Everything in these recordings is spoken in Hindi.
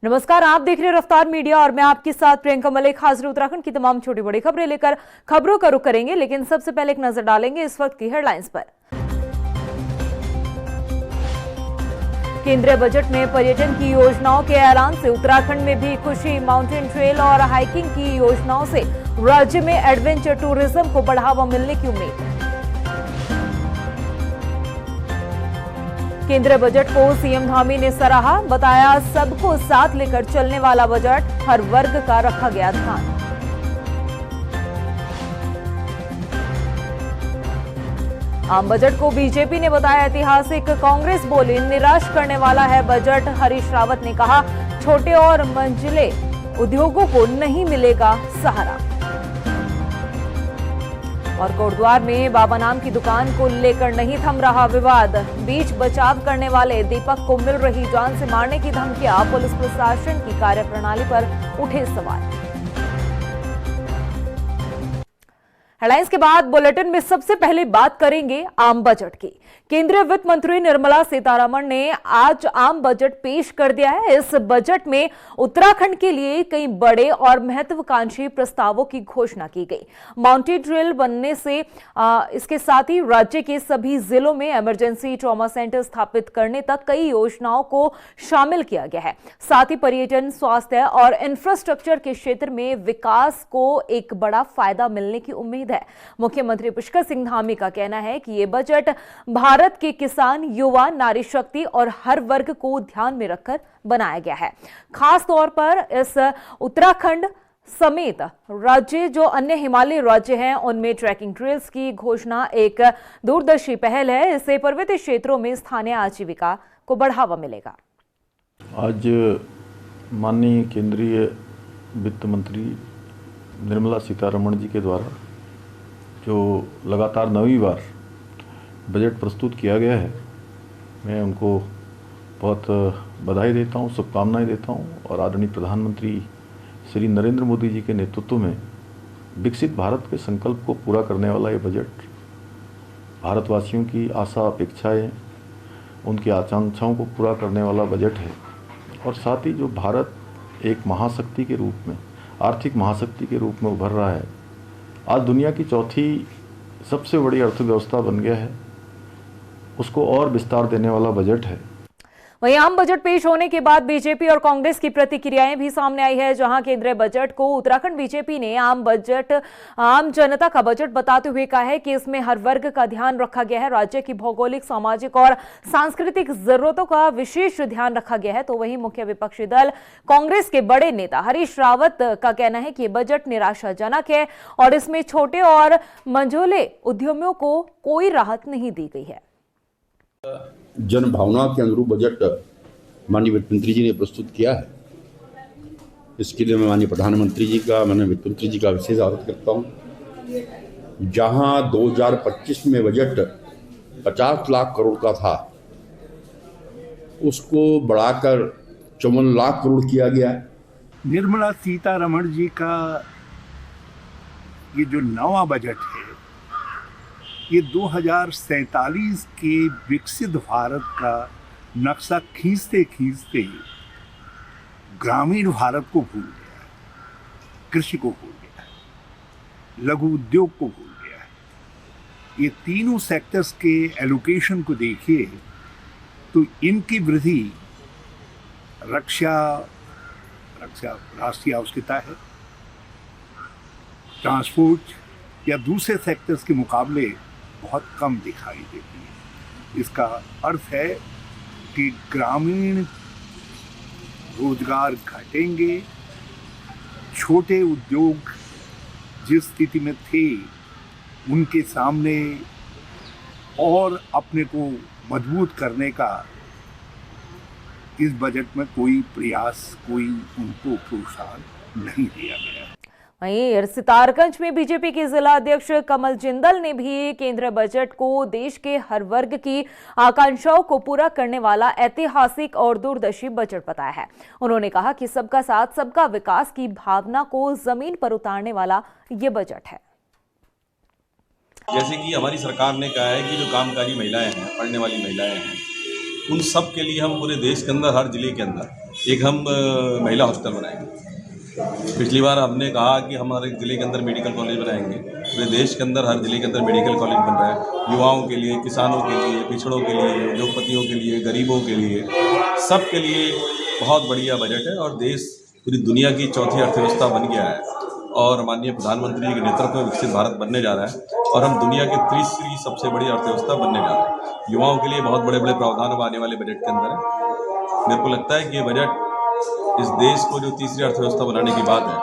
नमस्कार, आप देख रहे हैं रफ्तार मीडिया और मैं आपके साथ प्रियंका मलिक हाजिर उत्तराखंड की तमाम छोटी बड़ी खबरें लेकर खबरों का रुख करेंगे। लेकिन सबसे पहले एक नजर डालेंगे इस वक्त की हेडलाइंस पर। केंद्रीय बजट में पर्यटन की योजनाओं के ऐलान से उत्तराखंड में भी खुशी। माउंटेन ट्रेल और हाइकिंग की योजनाओं से राज्य में एडवेंचर टूरिज्म को बढ़ावा मिलने की उम्मीद। केंद्रीय बजट को सीएम धामी ने सराहा, बताया सबको साथ लेकर चलने वाला बजट, हर वर्ग का रखा गया ध्यान। आम बजट को बीजेपी ने बताया ऐतिहासिक, कांग्रेस बोली निराश करने वाला है बजट। हरीश रावत ने कहा छोटे और मंझले उद्योगों को नहीं मिलेगा सहारा। और कोटद्वार में बाबा नाम की दुकान को लेकर नहीं थम रहा विवाद। बीच बचाव करने वाले दीपक को मिल रही जान से मारने की धमकियां, पुलिस प्रशासन की कार्यप्रणाली पर उठे सवाल। हेडलाइंस के बाद बुलेटिन में सबसे पहले बात करेंगे आम बजट की। केंद्रीय वित्त मंत्री निर्मला सीतारमण ने आज आम बजट पेश कर दिया है। इस बजट में उत्तराखंड के लिए कई बड़े और महत्वाकांक्षी प्रस्तावों की घोषणा की गई। माउंटेन ट्रेल बनने से इसके साथ ही राज्य के सभी जिलों में इमरजेंसी ट्रॉमा सेंटर स्थापित करने तक कई योजनाओं को शामिल किया गया है। साथ ही पर्यटन, स्वास्थ्य और इंफ्रास्ट्रक्चर के क्षेत्र में विकास को एक बड़ा फायदा मिलने की उम्मीद है। मुख्यमंत्री पुष्कर सिंह धामी का कहना है कि यह बजट भारत के किसान, युवा, नारी शक्ति और हर वर्ग को ध्यान में रखकर बनाया गया है। खास तौर पर इस उत्तराखंड समेत राज्य जो अन्य हिमालयी राज्य हैं उनमें ट्रैकिंग ट्रेल्स की घोषणा एक दूरदर्शी पहल है। इससे पर्वतीय क्षेत्रों में स्थानीय आजीविका को बढ़ावा मिलेगा। आज माननीय केंद्रीय वित्त मंत्री निर्मला सीतारमण जी के द्वारा जो लगातार 9वीं बार बजट प्रस्तुत किया गया है, मैं उनको बहुत बधाई देता हूँ, शुभकामनाएं देता हूँ। और आदरणीय प्रधानमंत्री श्री नरेंद्र मोदी जी के नेतृत्व में विकसित भारत के संकल्प को पूरा करने वाला ये बजट भारतवासियों की आशा, अपेक्षाएं, उनकी आकांक्षाओं को पूरा करने वाला बजट है। और साथ ही जो भारत एक महाशक्ति के रूप में, आर्थिक महाशक्ति के रूप में उभर रहा है, आज दुनिया की चौथी सबसे बड़ी अर्थव्यवस्था बन गया है, उसको और विस्तार देने वाला बजट है। वहीं आम बजट पेश होने के बाद बीजेपी और कांग्रेस की प्रतिक्रियाएं भी सामने आई है, जहां केंद्रीय बजट को उत्तराखंड बीजेपी ने आम जनता का बजट बताते हुए कहा है कि इसमें हर वर्ग का ध्यान रखा गया है। राज्य की भौगोलिक, सामाजिक और सांस्कृतिक जरूरतों का विशेष ध्यान रखा गया है। तो वहीं मुख्य विपक्षी दल कांग्रेस के बड़े नेता हरीश रावत का कहना है कि बजट निराशाजनक है और इसमें छोटे और मंझोले उद्यमियों को कोई राहत नहीं दी गई है। जन भावना के अनुरूप बजट माननीय वित्त मंत्री जी ने प्रस्तुत किया है। इसके लिए मैं माननीय प्रधानमंत्री जी का, माननीय वित्त मंत्री जी का विशेष आदर करता हूँ। जहां 2025 में बजट 50 लाख करोड़ का था, उसको बढ़ाकर 54 लाख करोड़ किया गया। निर्मला सीतारमण जी का ये जो नवा बजट है, ये 2047 के विकसित भारत का नक्शा खींचते खींचते ग्रामीण भारत को भूल गया है, कृषि को भूल गया है, लघु उद्योग को भूल गया है। ये तीनों सेक्टर्स के एलोकेशन को देखिए तो इनकी वृद्धि रक्षा राष्ट्रीय आवश्यकता है, ट्रांसपोर्ट या दूसरे सेक्टर्स के मुकाबले बहुत कम दिखाई देती है। इसका अर्थ है कि ग्रामीण रोजगार घटेंगे, छोटे उद्योग जिस स्थिति में थे उनके सामने और अपने को मजबूत करने का इस बजट में कोई प्रयास, कोई उनको प्रोत्साहन नहीं दिया गया। वहीं सितारगंज में बीजेपी के जिला अध्यक्ष कमल जिंदल ने भी केंद्रीय बजट को देश के हर वर्ग की आकांक्षाओं को पूरा करने वाला ऐतिहासिक और दूरदर्शी बजट बताया है। उन्होंने कहा कि सबका साथ, सबका विकास की भावना को जमीन पर उतारने वाला ये बजट है। जैसे कि हमारी सरकार ने कहा है कि जो कामकाजी महिलाएं हैं, पढ़ने वाली महिलाएं हैं, उन सब के लिए हम पूरे देश के अंदर, हर जिले के अंदर एक हम महिला हॉस्टल बनाएंगे। पिछली बार हमने कहा कि हमारे ज़िले के अंदर मेडिकल कॉलेज बनाएंगे। पूरे देश के अंदर हर ज़िले के अंदर मेडिकल कॉलेज बन रहा है, युवाओं के लिए, किसानों के लिए, पिछड़ों के लिए, उद्योगपतियों के लिए, गरीबों के लिए, सब के लिए बहुत बढ़िया बजट है। और देश पूरी दुनिया की चौथी अर्थव्यवस्था बन गया है और माननीय प्रधानमंत्री जी के नेतृत्व में विकसित भारत बनने जा रहा है और हम दुनिया की तीसरी सबसे बड़ी अर्थव्यवस्था बनने जा रहे हैं। युवाओं के लिए बहुत बड़े बड़े प्रावधान अब आने वाले बजट के अंदर है। मेरे को लगता है कि ये बजट इस देश को जो तीसरी अर्थव्यवस्था बनाने की बात है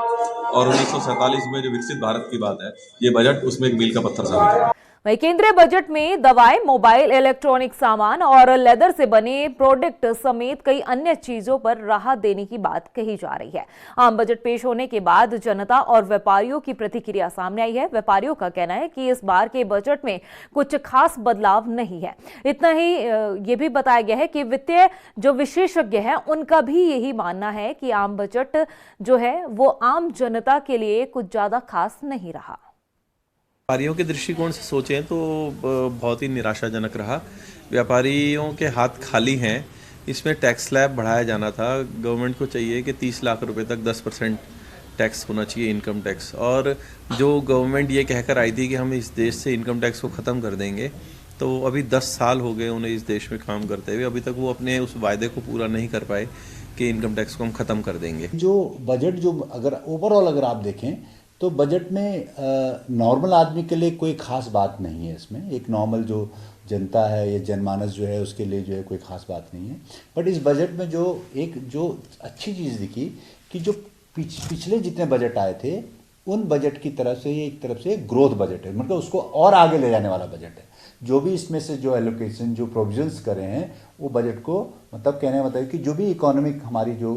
और 1947 में जो विकसित भारत की बात है, ये बजट उसमें एक मील का पत्थर साबित है। वहीं केंद्रीय बजट में दवाएं, मोबाइल, इलेक्ट्रॉनिक सामान और लेदर से बने प्रोडक्ट समेत कई अन्य चीजों पर राहत देने की बात कही जा रही है। आम बजट पेश होने के बाद जनता और व्यापारियों की प्रतिक्रिया सामने आई है। व्यापारियों का कहना है कि इस बार के बजट में कुछ खास बदलाव नहीं है। इतना ही ये भी बताया गया है कि वित्तीय जो विशेषज्ञ हैं उनका भी यही मानना है कि आम बजट जो है वो आम जनता के लिए कुछ ज्यादा खास नहीं रहा। व्यापारियों के दृष्टिकोण से सोचें तो बहुत ही निराशाजनक रहा। व्यापारियों के हाथ खाली हैं। इसमें टैक्स स्लैब बढ़ाया जाना था। गवर्नमेंट को चाहिए कि 30 लाख रुपए तक 10% टैक्स होना चाहिए, इनकम टैक्स। और जो गवर्नमेंट ये कहकर आई थी कि हम इस देश से इनकम टैक्स को ख़त्म कर देंगे, तो अभी 10 साल हो गए उन्हें इस देश में काम करते हुए, अभी तक वो अपने उस वायदे को पूरा नहीं कर पाए कि इनकम टैक्स को हम ख़त्म कर देंगे। जो बजट जो अगर ओवरऑल अगर आप देखें तो बजट में नॉर्मल आदमी के लिए कोई खास बात नहीं है। इसमें एक नॉर्मल जो जनता है या जनमानस जो है उसके लिए जो है कोई खास बात नहीं है। बट इस बजट में जो अच्छी चीज़ दिखी कि जो पिछले जितने बजट आए थे उन बजट की तरफ से ये एक तरफ से ग्रोथ बजट है, मतलब उसको और आगे ले जाने वाला बजट है। जो भी इसमें से जो एलोकेशन जो प्रोविजंस करे हैं वो बजट को मतलब कहने का मतलब कि जो भी इकोनॉमिक हमारी जो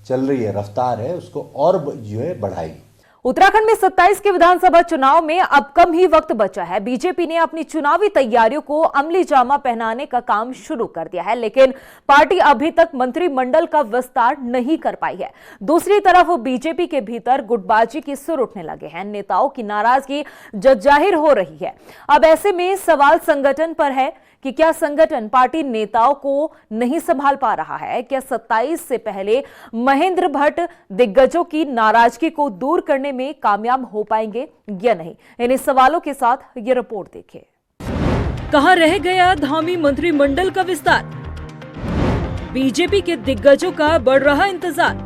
चल रही है रफ्तार है उसको और जो है बढ़ाएगी। उत्तराखंड में 27 के विधानसभा चुनाव में अब कम ही वक्त बचा है। बीजेपी ने अपनी चुनावी तैयारियों को अमली जामा पहनाने का काम शुरू कर दिया है, लेकिन पार्टी अभी तक मंत्रिमंडल का विस्तार नहीं कर पाई है। दूसरी तरफ बीजेपी के भीतर गुटबाजी के सुर उठने लगे हैं। नेताओं की नाराजगी जाहिर हो रही है। अब ऐसे में सवाल संगठन पर है कि क्या संगठन पार्टी नेताओं को नहीं संभाल पा रहा है? क्या 27 से पहले महेंद्र भट्ट दिग्गजों की नाराजगी को दूर करने में कामयाब हो पाएंगे या नहीं? इन्हीं सवालों के साथ ये रिपोर्ट देखिए। कहां रह गया धामी मंत्रिमंडल का विस्तार? बीजेपी के दिग्गजों का बढ़ रहा इंतजार।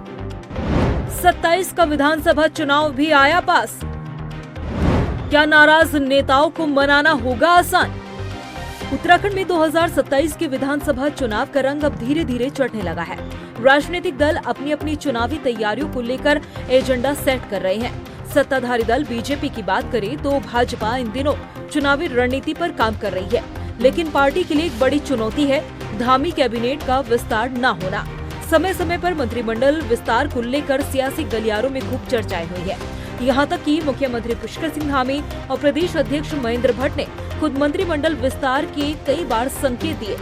27 का विधानसभा चुनाव भी आया पास। क्या नाराज नेताओं को मनाना होगा आसान? उत्तराखंड में 2027 के विधानसभा चुनाव का रंग अब धीरे धीरे चढ़ने लगा है। राजनीतिक दल अपनी अपनी चुनावी तैयारियों को लेकर एजेंडा सेट कर रहे हैं। सत्ताधारी दल बीजेपी की बात करे तो भाजपा इन दिनों चुनावी रणनीति पर काम कर रही है, लेकिन पार्टी के लिए एक बड़ी चुनौती है धामी कैबिनेट का विस्तार न होना। समय समय पर मंत्रिमंडल विस्तार को लेकर सियासी गलियारों में खूब चर्चाएं हुई है। यहाँ तक कि मुख्यमंत्री पुष्कर सिंह धामी और प्रदेश अध्यक्ष महेंद्र भट्ट ने खुद मंत्रिमंडल विस्तार के कई बार संकेत दिए।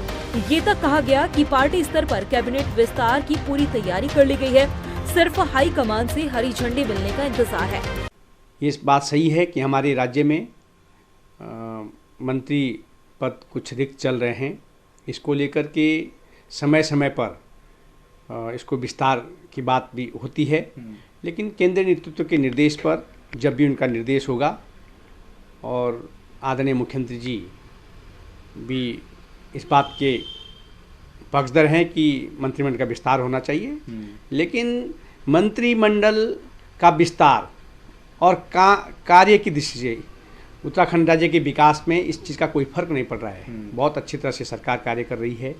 ये तक कहा गया कि पार्टी स्तर पर कैबिनेट विस्तार की पूरी तैयारी कर ली गई है, सिर्फ हाई कमान से हरी झंडी मिलने का इंतजार है। ये बात सही है कि हमारे राज्य में मंत्री पद कुछ रिक्त चल रहे हैं। इसको लेकर के समय समय पर इसको विस्तार की बात भी होती है, लेकिन केंद्रीय नेतृत्व के निर्देश पर जब भी उनका निर्देश होगा और आदरणीय मुख्यमंत्री जी भी इस बात के पक्षधर हैं कि मंत्रिमंडल का विस्तार होना चाहिए, लेकिन मंत्रिमंडल का विस्तार और कार्य की दृष्टि से उत्तराखंड राज्य के विकास में इस चीज़ का कोई फर्क नहीं पड़ रहा है। बहुत अच्छी तरह से सरकार कार्य कर रही है।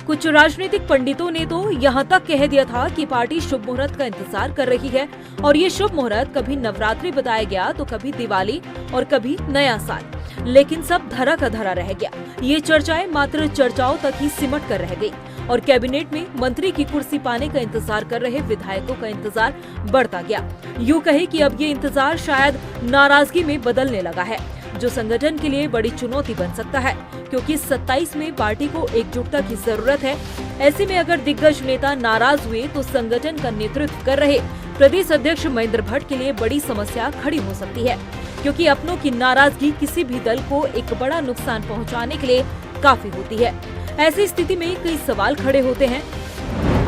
कुछ राजनीतिक पंडितों ने तो यहाँ तक कह दिया था कि पार्टी शुभ मुहूर्त का इंतजार कर रही है और ये शुभ मुहूर्त कभी नवरात्रि बताया गया तो कभी दिवाली और कभी नया साल, लेकिन सब धरा का धरा रह गया। ये चर्चाएं मात्र चर्चाओं तक ही सिमट कर रह गई और कैबिनेट में मंत्री की कुर्सी पाने का इंतजार कर रहे विधायकों का इंतजार बढ़ता गया। यूँ कहे कि अब ये इंतजार शायद नाराजगी में बदलने लगा है, जो संगठन के लिए बड़ी चुनौती बन सकता है, क्योंकि 27 में पार्टी को एकजुटता की जरूरत है। ऐसे में अगर दिग्गज नेता नाराज हुए तो संगठन का नेतृत्व कर रहे प्रदेश अध्यक्ष महेंद्र भट्ट के लिए बड़ी समस्या खड़ी हो सकती है, क्योंकि अपनों की नाराजगी किसी भी दल को एक बड़ा नुकसान पहुंचाने के लिए काफी होती है। ऐसी स्थिति में कई सवाल खड़े होते हैं।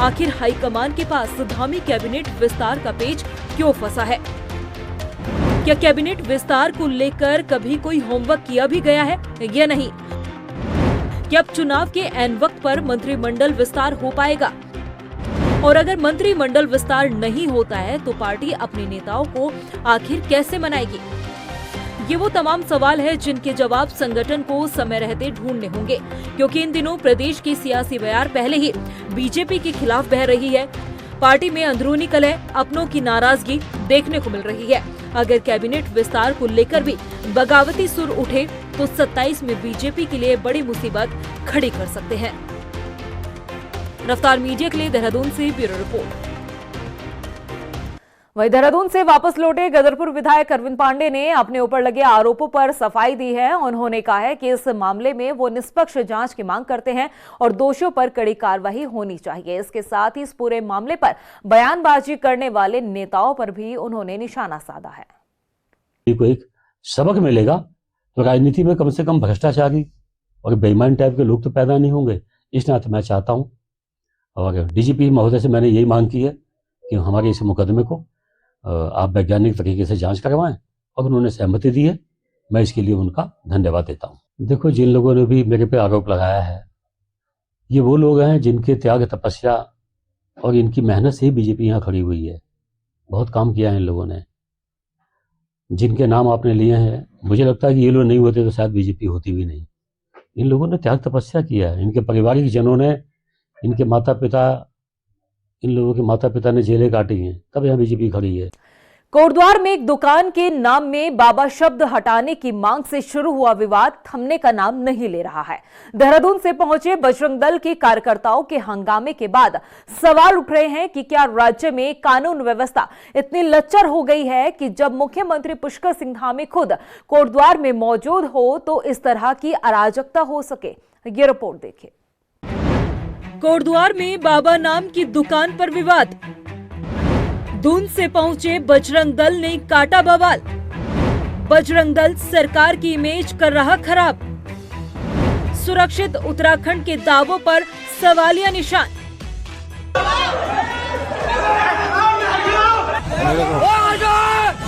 आखिर हाईकमान के पास धामी कैबिनेट विस्तार का पेच क्यों फंसा है? क्या कैबिनेट विस्तार को लेकर कभी कोई होमवर्क किया भी गया है या नहीं? क्या अब चुनाव के ऐन वक्त पर मंत्रिमंडल विस्तार हो पाएगा? और अगर मंत्रिमंडल विस्तार नहीं होता है तो पार्टी अपने नेताओं को आखिर कैसे मनाएगी? ये वो तमाम सवाल है जिनके जवाब संगठन को समय रहते ढूंढने होंगे, क्योंकि इन दिनों प्रदेश की सियासी बयार पहले ही बीजेपी के खिलाफ बह रही है। पार्टी में अंदरूनी कलह, अपनों की नाराजगी देखने को मिल रही है। अगर कैबिनेट विस्तार को लेकर भी बगावती सुर उठे तो 27 में बीजेपी के लिए बड़ी मुसीबत खड़ी कर सकते हैं। रफ्तार मीडिया के लिए देहरादून से ब्यूरो रिपोर्ट। वहीं देहरादून से वापस लौटे गदरपुर विधायक अरविंद पांडे ने अपने ऊपर लगे आरोपों पर सफाई दी है। उन्होंने कहा है कि इस मामले में वो निष्पक्ष जांच की मांग करते हैं और दोषियों पर कड़ी कार्रवाई होनी चाहिए। इसके साथ ही इस पूरे मामले पर बयानबाजी करने वाले नेताओं पर भी उन्होंने निशाना साधा है। को एक सबक मिलेगा तो राजनीति में कम से कम भ्रष्टाचारी और बेईमान टाइप के लोग तो पैदा नहीं होंगे। इस नाते मैं चाहता हूँ और डीजीपी महोदय से मैंने यही मांग की है कि हमारे इस मुकदमे को आप वैज्ञानिक तरीके से जांच करवाएं और उन्होंने सहमति दी है। मैं इसके लिए उनका धन्यवाद देता हूं। देखो, जिन लोगों ने भी मेरे पे आरोप लगाया है ये वो लोग हैं जिनके त्याग, तपस्या और इनकी मेहनत से ही बीजेपी यहाँ खड़ी हुई है। बहुत काम किया है इन लोगों ने, जिनके नाम आपने लिए हैं। मुझे लगता है कि ये लोग नहीं होते तो शायद बीजेपी होती भी नहीं। इन लोगों ने त्याग तपस्या किया है। इनके पारिवारिक जनों ने, इनके माता पिता, इन लोगों के माता पिता ने जेलें काटी हैं, तब यहाँ बीजेपी खड़ी है। कोटद्वार में एक दुकान के नाम में बाबा शब्द हटाने की मांग से शुरू हुआ विवाद थमने का नाम नहीं ले रहा है। देहरादून से पहुंचे बजरंग दल के कार्यकर्ताओं के हंगामे के बाद सवाल उठ रहे हैं कि क्या राज्य में कानून व्यवस्था इतनी लच्चर हो गई है कि जब मुख्यमंत्री पुष्कर सिंह धामी खुद कोटद्वार में मौजूद हो तो इस तरह की अराजकता हो सके। ये रिपोर्ट देखिए। कोटद्वार में बाबा नाम की दुकान पर विवाद, दून से पहुंचे बजरंग दल ने काटा बवाल। बजरंग दल सरकार की इमेज कर रहा खराब। सुरक्षित उत्तराखंड के दावों पर सवालिया निशान।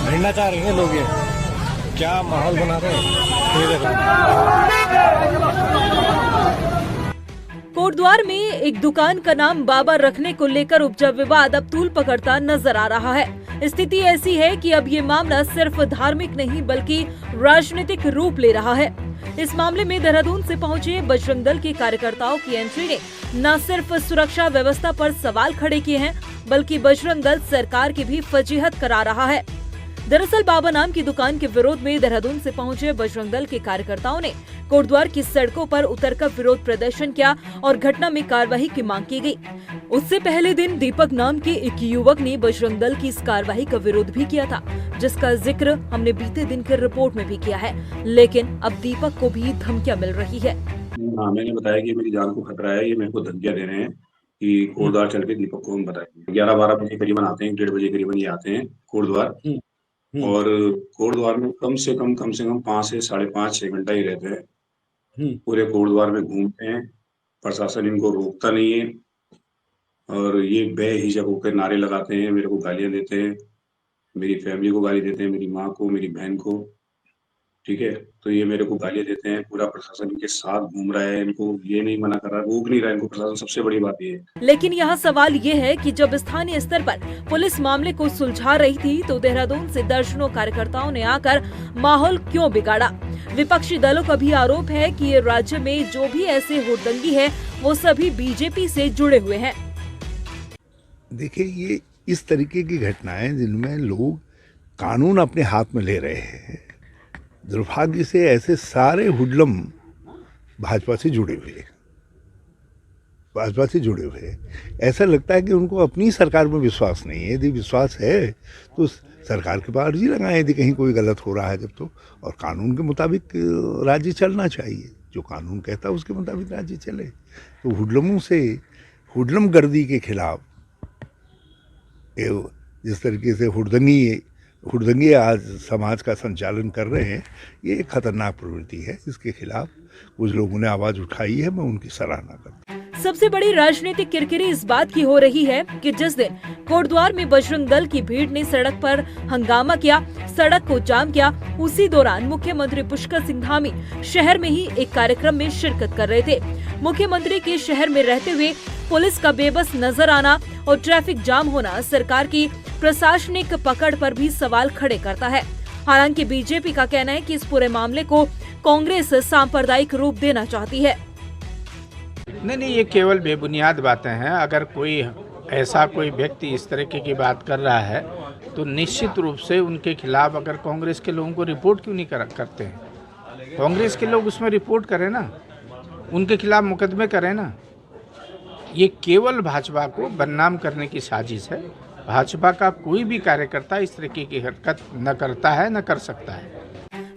भिड़ना चाह रहे हैं लोग, ये क्या माहौल बना रहे हैं। कोटद्वार में एक दुकान का नाम बाबा रखने को लेकर उपजा विवाद अब तूल पकड़ता नजर आ रहा है। स्थिति ऐसी है कि अब ये मामला सिर्फ धार्मिक नहीं बल्कि राजनीतिक रूप ले रहा है। इस मामले में देहरादून से पहुंचे बजरंग दल के कार्यकर्ताओं की एंट्री ने न सिर्फ सुरक्षा व्यवस्था पर सवाल खड़े किए हैं बल्कि बजरंग दल सरकार की भी फजीहत करा रहा है। दरअसल बाबा नाम की दुकान के विरोध में देहरादून से पहुंचे बजरंग दल के कार्यकर्ताओं ने कोटद्वार की सड़कों पर उतरकर विरोध प्रदर्शन किया और घटना में कार्रवाई की मांग की गई। उससे पहले दिन दीपक नाम के एक युवक ने बजरंग दल की इस कार्रवाई का विरोध भी किया था, जिसका जिक्र हमने बीते दिन की रिपोर्ट में भी किया है। लेकिन अब दीपक को भी धमकियां मिल रही है। मैंने बताया कि मेरी जान को खतरा है, ये मेरे को धमकियां दे रहे हैं कि कोटद्वार चल के दीपक को हम बताएंगे। 11-12 बजे करीबन आते हैं, 1:30 बजे करीबन ये आते हैं कोटद्वार। और कोटद्वार में कम से कम 5 से 5.5-6 घंटा ही रहते हैं। पूरे कोटद्वार में घूमते हैं, प्रशासन इनको रोकता नहीं है और ये बेहिजक होकर नारे लगाते हैं, मेरे को गालियां देते हैं, मेरी फैमिली को गाली देते हैं, मेरी माँ को, मेरी बहन को। ठीक है, तो ये मेरे को गालियां देते हैं। पूरा प्रशासन इनके साथ घूम रहा है, इनको ये नहीं मना कर रहा, रोक नहीं रहा इनको प्रशासन। सबसे बड़ी बात ये है। लेकिन यहाँ सवाल ये है कि जब स्थानीय स्तर पर पुलिस मामले को सुलझा रही थी तो देहरादून से दर्जनों कार्यकर्ताओं ने आकर माहौल क्यों बिगाड़ा। विपक्षी दलों का भी आरोप है कि ये राज्य में जो भी ऐसे हुड़दंगी है वो सभी बीजेपी से जुड़े हुए हैं। देखिए, ये इस तरीके की घटनाएं जिनमें लोग कानून अपने हाथ में ले रहे हैं, दुर्भाग्य से ऐसे सारे हुडलम भाजपा से जुड़े हुए ऐसा लगता है कि उनको अपनी सरकार में विश्वास नहीं है। यदि विश्वास है तो सरकार के पास अर्जी लगाएं यदि कहीं कोई गलत हो रहा है जब तो। और कानून के मुताबिक राज्य चलना चाहिए, जो कानून कहता है उसके मुताबिक राज्य चले। तो हुडलम गर्दी के खिलाफ जिस तरीके से हुड़दंगी आज समाज का संचालन कर रहे हैं, ये एक खतरनाक प्रवृत्ति है। इसके खिलाफ कुछ लोगों ने आवाज उठाई है, मैं उनकी सराहना करता हूँ। सबसे बड़ी राजनीतिक किरकिरी इस बात की हो रही है कि जिस दिन कोटद्वार में बजरंग दल की भीड़ ने सड़क पर हंगामा किया, सड़क को जाम किया, उसी दौरान मुख्यमंत्री पुष्कर सिंह धामी शहर में ही एक कार्यक्रम में शिरकत कर रहे थे। मुख्यमंत्री के शहर में रहते हुए पुलिस का बेबस नजर आना और ट्रैफिक जाम होना सरकार की प्रशासनिक पकड़ पर भी सवाल खड़े करता है। हालांकि बीजेपी का कहना है कि इस पूरे मामले को कांग्रेस सांप्रदायिक रूप देना चाहती है। नहीं, ये केवल बेबुनियाद बातें हैं। अगर कोई ऐसा कोई व्यक्ति इस तरीके की बात कर रहा है तो निश्चित रूप से उनके खिलाफ अगर कांग्रेस के लोगों को रिपोर्ट क्यों नहीं करते हैं? कांग्रेस के लोग उसमें रिपोर्ट करें ना, उनके खिलाफ मुकदमे करें ना। ये केवल भाजपा को बदनाम करने की साजिश है। भाजपा का कोई भी कार्यकर्ता इस तरीके की हरकत न करता है, न कर सकता है।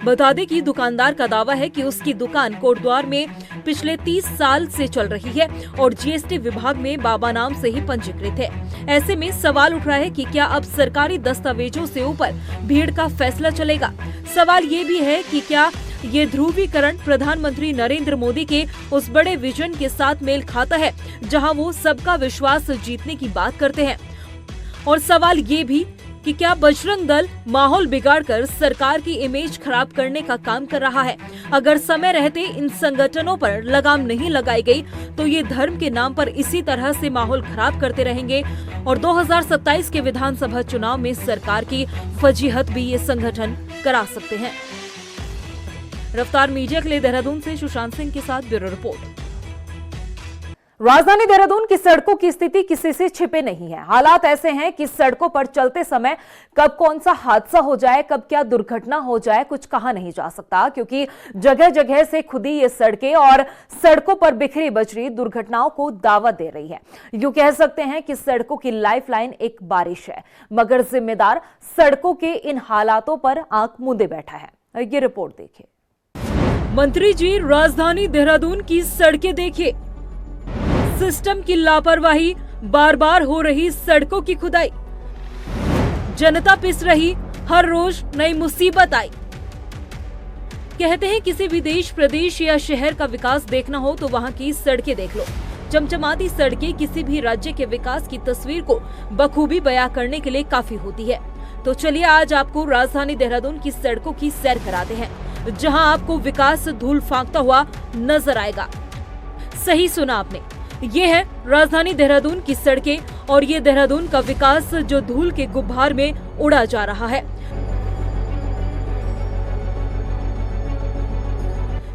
बता दें कि दुकानदार का दावा है कि उसकी दुकान कोटद्वार में पिछले 30 साल से चल रही है और जीएसटी विभाग में बाबा नाम से ही पंजीकृत है। ऐसे में सवाल उठ रहा है कि क्या अब सरकारी दस्तावेजों से ऊपर भीड़ का फैसला चलेगा। सवाल ये भी है कि क्या ये ध्रुवीकरण प्रधानमंत्री नरेंद्र मोदी के उस बड़े विजन के साथ मेल खाता है जहां वो सबका विश्वास जीतने की बात करते हैं। और सवाल ये भी कि क्या बजरंग दल माहौल बिगाड़कर सरकार की इमेज खराब करने का काम कर रहा है। अगर समय रहते इन संगठनों पर लगाम नहीं लगाई गई तो ये धर्म के नाम पर इसी तरह से माहौल खराब करते रहेंगे और 2027 के विधानसभा चुनाव में सरकार की फजीहत भी ये संगठन करा सकते हैं। रफ्तार मीडिया के लिए देहरादून से सुशांत सिंह के साथ ब्यूरो रिपोर्ट। राजधानी देहरादून की सड़कों की स्थिति किसी से छिपे नहीं है। हालात ऐसे हैं कि सड़कों पर चलते समय कब कौन सा हादसा हो जाए, कब क्या दुर्घटना हो जाए, कुछ कहा नहीं जा सकता, क्योंकि जगह जगह से खुदी ये सड़कें और सड़कों पर बिखरी बजरी दुर्घटनाओं को दावत दे रही है। यूं कह सकते हैं कि सड़कों की लाइफलाइन एक बारिश है, मगर जिम्मेदार सड़कों के इन हालातों पर आंख मूंदे बैठा है। ये रिपोर्ट देखिए। मंत्री जी, राजधानी देहरादून की सड़कें देखिए। सिस्टम की लापरवाही, बार बार हो रही सड़कों की खुदाई, जनता पिस रही, हर रोज नई मुसीबत आई। कहते हैं किसी भी देश, प्रदेश या शहर का विकास देखना हो तो वहां की सड़कें देख लो। चमचमाती सड़कें किसी भी राज्य के विकास की तस्वीर को बखूबी बयां करने के लिए काफी होती है। तो चलिए आज आपको राजधानी देहरादून की सड़कों की सैर कराते हैं, जहां आपको विकास धूल फांकता हुआ नजर आएगा। सही सुना आपने, ये है राजधानी देहरादून की सड़कें और ये देहरादून का विकास जो धूल के गुब्बार में उड़ा जा रहा है।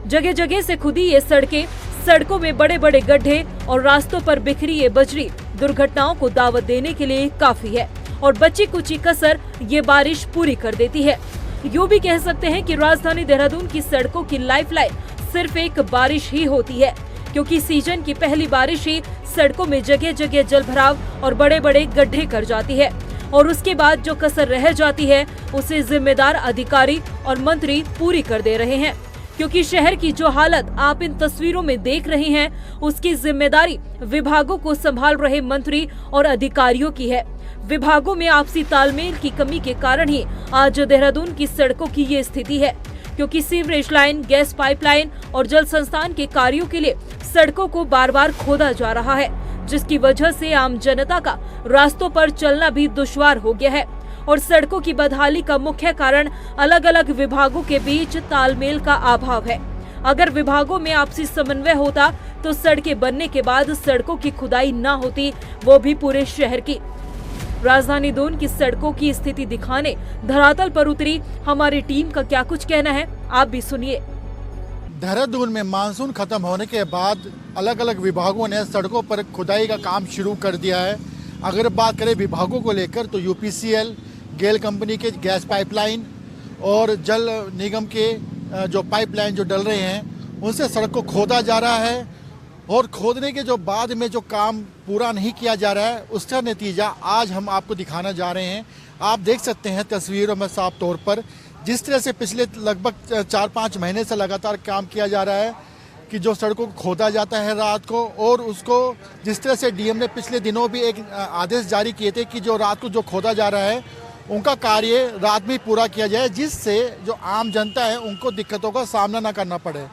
जगह जगह से खुदी ये सड़कें, सड़कों में बड़े बड़े गड्ढे और रास्तों पर बिखरी ये बजरी दुर्घटनाओं को दावत देने के लिए काफी है और बची कुची कसर ये बारिश पूरी कर देती है। यूं भी कह सकते हैं कि राजधानी देहरादून की सड़कों की लाइफलाइन सिर्फ एक बारिश ही होती है, क्योंकि सीजन की पहली बारिश ही सड़कों में जगह जगह जलभराव और बड़े बड़े गड्ढे कर जाती है और उसके बाद जो कसर रह जाती है उसे जिम्मेदार अधिकारी और मंत्री पूरी कर दे रहे हैं। क्योंकि शहर की जो हालत आप इन तस्वीरों में देख रहे हैं उसकी जिम्मेदारी विभागों को संभाल रहे मंत्री और अधिकारियों की है। विभागों में आपसी तालमेल की कमी के कारण ही आज देहरादून की सड़कों की ये स्थिति है, क्योंकि सीवरेज लाइन, गैस पाइपलाइन और जल संस्थान के कार्यों के लिए सड़कों को बार बार खोदा जा रहा है, जिसकी वजह से आम जनता का रास्तों पर चलना भी दुश्वार हो गया है। और सड़कों की बदहाली का मुख्य कारण अलग अलग विभागों के बीच तालमेल का अभाव है। अगर विभागों में आपसी समन्वय होता तो सड़कें बनने के बाद सड़कों की खुदाई न होती, वो भी पूरे शहर की। राजधानी देहरादून की सड़कों की स्थिति दिखाने धरातल पर उतरी हमारी टीम का क्या कुछ कहना है, आप भी सुनिए। देहरादून में मानसून खत्म होने के बाद अलग अलग विभागों ने सड़कों पर खुदाई का काम शुरू कर दिया है। अगर बात करें विभागों को लेकर तो यूपीसीएल, गेल कंपनी के गैस पाइपलाइन और जल निगम के जो पाइपलाइन जो डल रहे हैं उनसे सड़क को खोदा जा रहा है और खोदने के जो बाद में जो काम पूरा नहीं किया जा रहा है उसका नतीजा आज हम आपको दिखाना जा रहे हैं। आप देख सकते हैं तस्वीरों में साफ तौर पर जिस तरह से पिछले लगभग 4-5 महीने से लगातार काम किया जा रहा है कि जो सड़कों को खोदा जाता है रात को, और उसको जिस तरह से डीएम ने पिछले दिनों भी एक आदेश जारी किए थे कि जो रात को जो खोदा जा रहा है उनका कार्य रात में पूरा किया जाए, जिससे जो आम जनता है उनको दिक्कतों का सामना ना करना पड़े।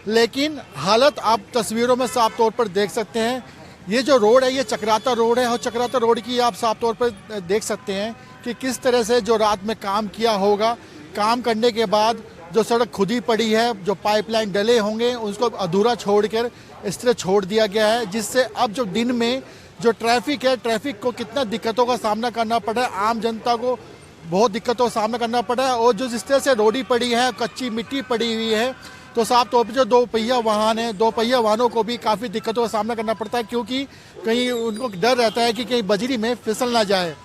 लेकिन हालत आप तस्वीरों में साफ तौर पर देख सकते हैं। ये जो रोड है ये चक्राता रोड है और चक्राता रोड की आप साफ तौर पर देख सकते हैं कि किस तरह से जो रात में काम किया होगा, काम करने के बाद जो सड़क खुदी पड़ी है, जो पाइपलाइन डले होंगे उसको अधूरा छोड़कर इस तरह छोड़ दिया गया है, जिससे अब जो दिन में जो ट्रैफिक है, ट्रैफिक को कितना दिक्कतों का सामना करना पड़ रहा है, आम जनता को बहुत दिक्कतों का सामना करना पड़ रहा है। और जो जिस तरह से रोडी पड़ी है, कच्ची मिट्टी पड़ी हुई है, तो साफ तौर पर जो दो पहिया वाहन है, दो पहिया वाहनों को भी काफ़ी दिक्कतों का सामना करना पड़ता है, क्योंकि कहीं उनको डर रहता है कि कहीं बजरी में फिसल ना जाए।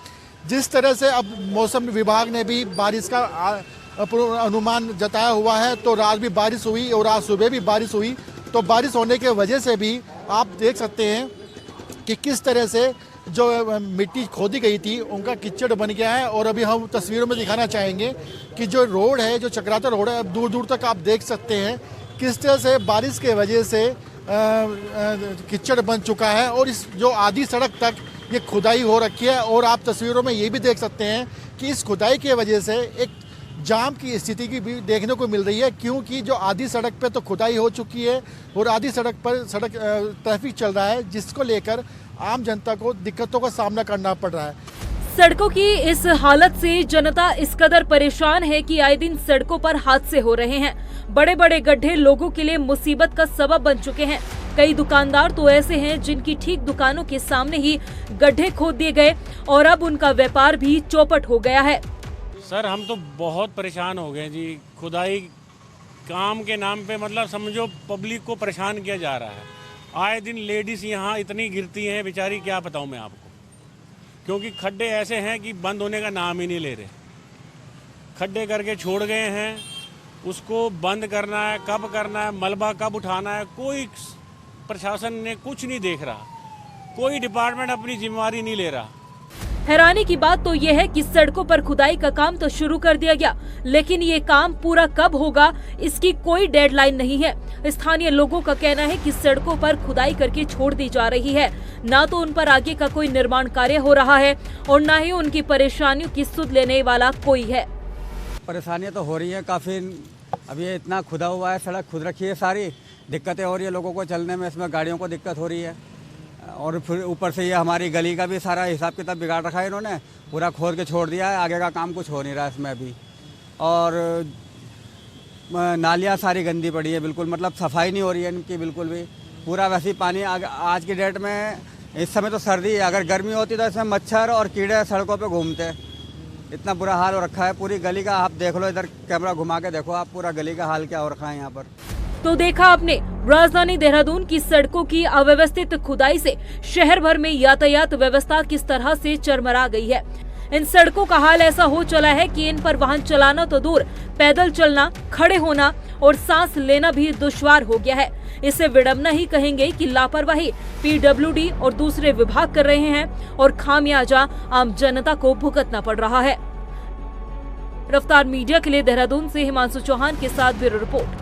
जिस तरह से अब मौसम विभाग ने भी बारिश का अनुमान जताया हुआ है, तो रात भी बारिश हुई और आज सुबह भी बारिश हुई। तो बारिश होने के वजह से भी आप देख सकते हैं कि किस तरह से जो मिट्टी खोदी गई थी उनका कीचड़ बन गया है। और अभी हम तस्वीरों में दिखाना चाहेंगे कि जो रोड है, जो चक्राता रोड है, अब दूर दूर तक आप देख सकते हैं किस तरह से बारिश के वजह से कीचड़ बन चुका है और इस जो आधी सड़क तक ये खुदाई हो रखी है। और आप तस्वीरों में ये भी देख सकते हैं कि इस खुदाई की वजह से एक जाम की स्थिति की भी देखने को मिल रही है, क्योंकि जो आधी सड़क पे तो खुदाई हो चुकी है और आधी सड़क पर ट्रैफिक चल रहा है, जिसको लेकर आम जनता को दिक्कतों का सामना करना पड़ रहा है। सड़कों की इस हालत से जनता इस कदर परेशान है कि आए दिन सड़कों पर हादसे हो रहे हैं। बड़े बड़े गड्ढे लोगों के लिए मुसीबत का सबब बन चुके हैं। कई दुकानदार तो ऐसे हैं जिनकी ठीक दुकानों के सामने ही गड्ढे खोद दिए गए और अब उनका व्यापार भी चौपट हो गया है। सर हम तो बहुत परेशान हो गए जी। खुदाई काम के नाम पे मतलब समझो पब्लिक को परेशान किया जा रहा है। आए दिन लेडीज़ यहाँ इतनी गिरती हैं बेचारी, क्या बताऊँ मैं आपको, क्योंकि खड्डे ऐसे हैं कि बंद होने का नाम ही नहीं ले रहे। खड्डे करके छोड़ गए हैं, उसको बंद करना है, कब करना है, मलबा कब उठाना है, कोई प्रशासन ने कुछ नहीं देख रहा, कोई डिपार्टमेंट अपनी जिम्मेवारी नहीं ले रहा। हैरानी की बात तो यह है कि सड़कों पर खुदाई का काम तो शुरू कर दिया गया, लेकिन ये काम पूरा कब होगा इसकी कोई डेडलाइन नहीं है। स्थानीय लोगों का कहना है कि सड़कों पर खुदाई करके छोड़ दी जा रही है, ना तो उन पर आगे का कोई निर्माण कार्य हो रहा है और न ही उनकी परेशानियों की सुध लेने वाला कोई है। परेशानियां तो हो रही हैं काफ़ी। अभी ये इतना खुदा हुआ है, सड़क खुद रखी है, सारी दिक्कतें हो रही है लोगों को चलने में, इसमें गाड़ियों को दिक्कत हो रही है। और फिर ऊपर से ये हमारी गली का भी सारा हिसाब किताब बिगाड़ रखा है इन्होंने, पूरा खोद के छोड़ दिया है, आगे का काम कुछ हो नहीं रहा है इसमें अभी। और नालियाँ सारी गंदी पड़ी है, बिल्कुल मतलब सफाई नहीं हो रही है इनकी बिल्कुल भी। पूरा वैसे ही पानी आज की डेट में, इस समय तो सर्दी है, अगर गर्मी होती तो इसमें मच्छर और कीड़े सड़कों पे घूमते। इतना बुरा हाल हो रखा है पूरी गली का। आप देख लो, इधर कैमरा घुमा के देखो आप, पूरा गली का हाल क्या हो रखा है यहाँ पर। तो देखा आपने, राजधानी देहरादून की सड़कों की अव्यवस्थित खुदाई से शहर भर में यातायात व्यवस्था किस तरह से चरमरा गई है। इन सड़कों का हाल ऐसा हो चला है कि इन पर वाहन चलाना तो दूर, पैदल चलना, खड़े होना और सांस लेना भी दुश्वार हो गया है। इसे विडंबना ही कहेंगे कि लापरवाही पीडब्ल्यूडी और दूसरे विभाग कर रहे हैं और खामियाजा आम जनता को भुगतना पड़ रहा है। रफ्तार मीडिया के लिए देहरादून से हिमांशु चौहान के साथ ब्यूरो रिपोर्ट।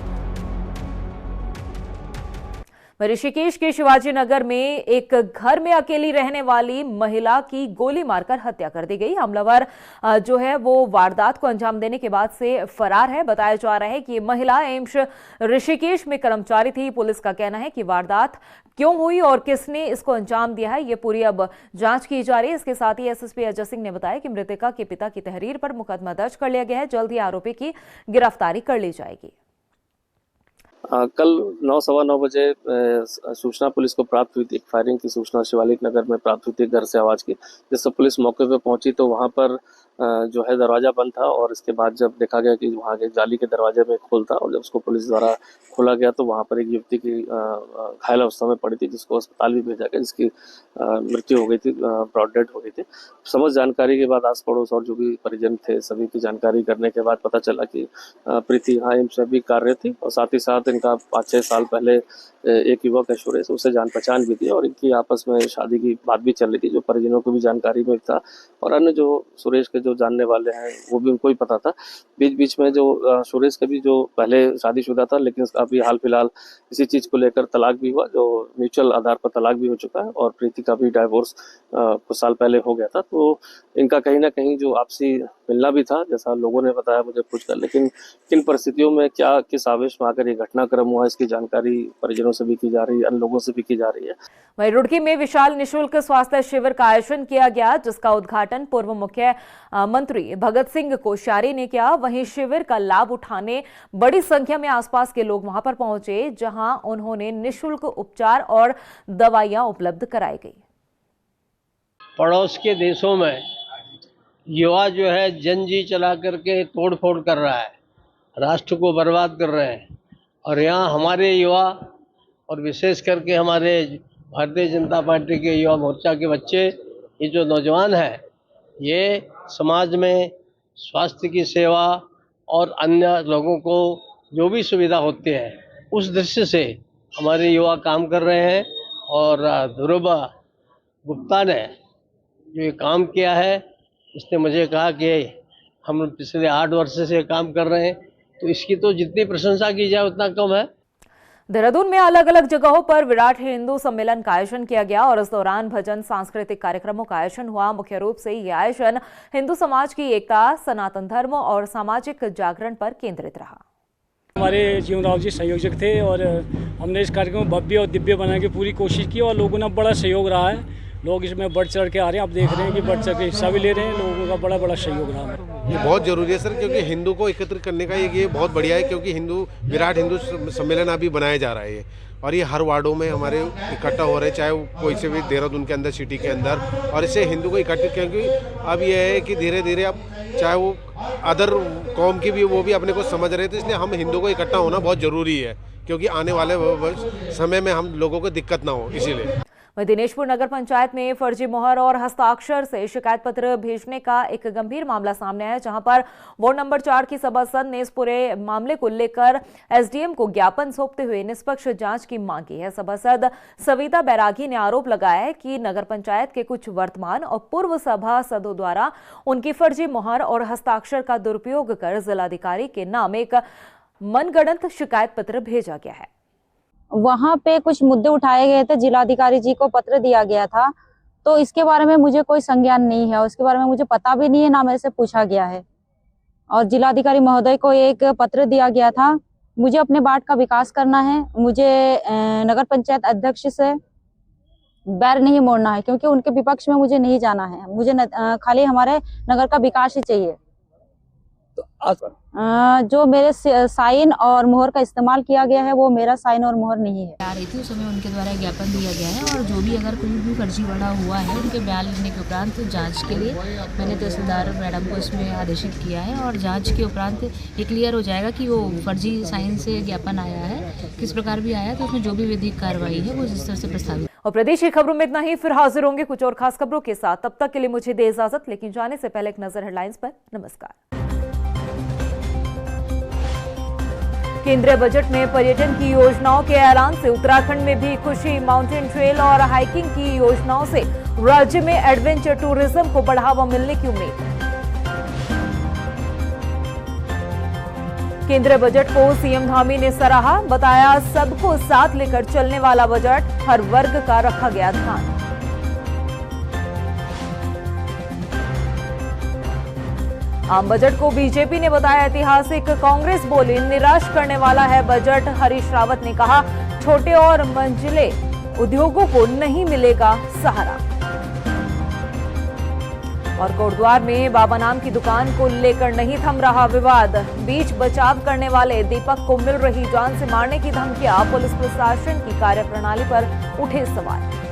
ऋषिकेश के शिवाजी नगर में एक घर में अकेली रहने वाली महिला की गोली मारकर हत्या कर दी गई। हमलावर जो है वो वारदात को अंजाम देने के बाद से फरार है। बताया जा रहा है कि ये महिला एम्स ऋषिकेश में कर्मचारी थी। पुलिस का कहना है कि वारदात क्यों हुई और किसने इसको अंजाम दिया है, ये पूरी अब जांच की जा रही है। इसके साथ ही एसएसपी अजय सिंह ने बताया कि मृतका के पिता की तहरीर पर मुकदमा दर्ज कर लिया गया है। जल्द ही आरोपी की गिरफ्तारी कर ली जाएगी। कल 9:15 बजे सूचना पुलिस को प्राप्त हुई थी। एक फायरिंग की सूचना शिवालिक नगर में प्राप्त हुई थी घर से आवाज की, जिससे पुलिस मौके पे पहुंची तो वहां पर जो है दरवाजा बंद था और इसके बाद जब देखा गया कि वहां के जाली के दरवाजे में खोल था और जब उसको पुलिस द्वारा खोला गया तो वहां पर एक युवती की घायल अवस्था में पड़ी थी, जिसको अस्पताल भी भेजा गया, जिसकी मृत्यु हो गई थी, ब्रॉड डेड हो गई थी। समझ जानकारी के बाद आस पड़ोस और जो भी परिजन थे सभी की जानकारी करने के बाद पता चला कि प्रीति यहाँ एम्स में भी कार्य थी और साथ ही साथ इनका 5-6 साल पहले एक युवक है सुरेश, उससे जान पहचान भी थी और इनकी आपस में शादी की बात भी चल रही थी, जो परिजनों को भी जानकारी में था और अन्य जो सुरेश के जो जानने वाले हैं वो भी उनको ही पता था। बीच बीच में जो सुरेश का भी जो पहले शादीशुदा था, लेकिन अभी हाल फिलहाल इसी चीज़ को लेकर तलाक भी हुआ, जो म्यूचुअल आधार पर तलाक भी हो चुका है और प्रीति का भी डाइवोर्स कुछ साल पहले हो गया था। तो इनका कहीं ना कहीं जो आपसी मिलना भी था, जैसा लोगों ने बताया मुझे पूछकर, लेकिन किन परिस्थितियों में क्या किस आवेश में आकर ये घटनाक्रम हुआ, इसकी जानकारी परिजनों से भी की जा रही है, अन्य लोगों से भी की जा रही है। वहीं रुड़की में विशाल निशुल्क स्वास्थ्य शिविर का आयोजन किया गया, जिसका उद्घाटन पूर्व मुख्य मंत्री भगत सिंह कोश्यारी ने किया। वहीं शिविर का लाभ उठाने बड़ी संख्या में आसपास के लोग वहां पर पहुंचे, जहां उन्होंने निशुल्क उपचार और दवाइयां उपलब्ध कराई गई। पड़ोस के देशों में युवा जो है जंजी चला करके तोड़ फोड़ कर रहा है, राष्ट्र को बर्बाद कर रहे हैं, और यहाँ हमारे युवा और विशेष करके हमारे भारतीय जनता पार्टी के युवा मोर्चा के बच्चे, ये जो नौजवान हैं, ये समाज में स्वास्थ्य की सेवा और अन्य लोगों को जो भी सुविधा होती है उस दृष्टि से हमारे युवा काम कर रहे हैं। और ध्रुव गुप्ता ने जो ये काम किया है, इसने मुझे कहा कि हम पिछले 8 वर्ष से काम कर रहे हैं, तो इसकी तो जितनी प्रशंसा की जाए उतना कम है। देहरादून में अलग अलग जगहों पर विराट हिंदू सम्मेलन का आयोजन किया गया और इस दौरान भजन सांस्कृतिक कार्यक्रमों का आयोजन हुआ। मुख्य रूप से ये आयोजन हिंदू समाज की एकता, सनातन धर्म और सामाजिक जागरण पर केंद्रित रहा। हमारे जीवनराव जी संयोजक थे और हमने इस कार्यक्रम को भव्य और दिव्य बनाने की पूरी कोशिश की और लोगों ने बड़ा सहयोग रहा है। लोग इसमें बढ़ चढ़ के आ रहे हैं, आप देख रहे हैं कि बढ़ चढ़ के हिस्सा भी ले रहे हैं, लोगों का बड़ा बड़ा सहयोग रहा है। ये बहुत ज़रूरी है सर, क्योंकि हिंदू को एकत्रित करने का ये बहुत बढ़िया है, क्योंकि विराट हिंदू सम्मेलन अभी बनाया जा रहा है और ये हर वार्डों में हमारे इकट्ठा हो रहे हैं, चाहे वो कोई से भी देहरादून के अंदर सिटी के अंदर, और इससे हिंदू को इकट्ठित, क्योंकि अब ये है कि धीरे धीरे अब चाहे वो अदर कौम की भी वो भी अपने को समझ रहे थे, इसलिए हम हिंदू को इकट्ठा होना बहुत ज़रूरी है, क्योंकि आने वाले समय में हम लोगों को दिक्कत ना हो, इसीलिए। वहीं दिनेशपुर नगर पंचायत में फर्जी मोहर और हस्ताक्षर से शिकायत पत्र भेजने का एक गंभीर मामला सामने आया, जहां पर वार्ड नंबर 4 की सभासद ने इस पूरे मामले को लेकर एसडीएम को ज्ञापन सौंपते हुए निष्पक्ष जांच की मांग की है। सभासद सविता बैरागी ने आरोप लगाया है कि नगर पंचायत के कुछ वर्तमान और पूर्व सभासदों द्वारा उनकी फर्जी मोहर और हस्ताक्षर का दुरुपयोग कर जिलाधिकारी के नाम एक मनगढ़ंत शिकायत पत्र भेजा गया है। वहाँ पे कुछ मुद्दे उठाए गए थे, जिलाधिकारी जी को पत्र दिया गया था, तो इसके बारे में मुझे कोई संज्ञान नहीं है, उसके बारे में मुझे पता भी नहीं है, ना मेरे से पूछा गया है। और जिलाधिकारी महोदय को एक पत्र दिया गया था, मुझे अपने वार्ड का विकास करना है, मुझे नगर पंचायत अध्यक्ष से बैर नहीं मोड़ना है, क्योंकि उनके विपक्ष में मुझे नहीं जाना है, मुझे खाली हमारे नगर का विकास ही चाहिए। जो मेरे साइन और मोहर का इस्तेमाल किया गया है वो मेरा साइन और मोहर नहीं है। आ रही थी उस समय उनके द्वारा ज्ञापन दिया गया है और जो भी अगर कोई भी फर्जीवाड़ा हुआ है उनके बयान लिखने के उपरांत जांच के लिए मैंने तहसीलदार मैडम को इसमें आदेशित किया है और जांच के उपरांत ये क्लियर हो जाएगा कि वो फर्जी साइन से ज्ञापन आया है, किस प्रकार भी आया, तो उसमें जो भी विधिक कार्रवाई है वो जिस तरह से प्रस्तावित। और प्रदेश की खबरों में इतना ही, फिर हाजिर होंगे कुछ और खास खबरों के साथ। तब तक के लिए मुझे दे इजाजत, लेकिन जाने से पहले एक नजर हेडलाइंस पर। नमस्कार। केंद्रीय बजट में पर्यटन की योजनाओं के ऐलान से उत्तराखंड में भी खुशी। माउंटेन ट्रेल और हाइकिंग की योजनाओं से राज्य में एडवेंचर टूरिज्म को बढ़ावा मिलने की उम्मीद। केंद्रीय बजट को सीएम धामी ने सराहा, बताया सबको साथ लेकर चलने वाला बजट, हर वर्ग का रखा गया ध्यान। आम बजट को बीजेपी ने बताया ऐतिहासिक, कांग्रेस बोली निराश करने वाला है बजट। हरीश रावत ने कहा छोटे और मंझले उद्योगों को नहीं मिलेगा सहारा। और कोटद्वार में बाबा नाम की दुकान को लेकर नहीं थम रहा विवाद, बीच बचाव करने वाले दीपक को मिल रही जान से मारने की धमकियां, पुलिस प्रशासन की कार्यप्रणाली पर उठे सवाल।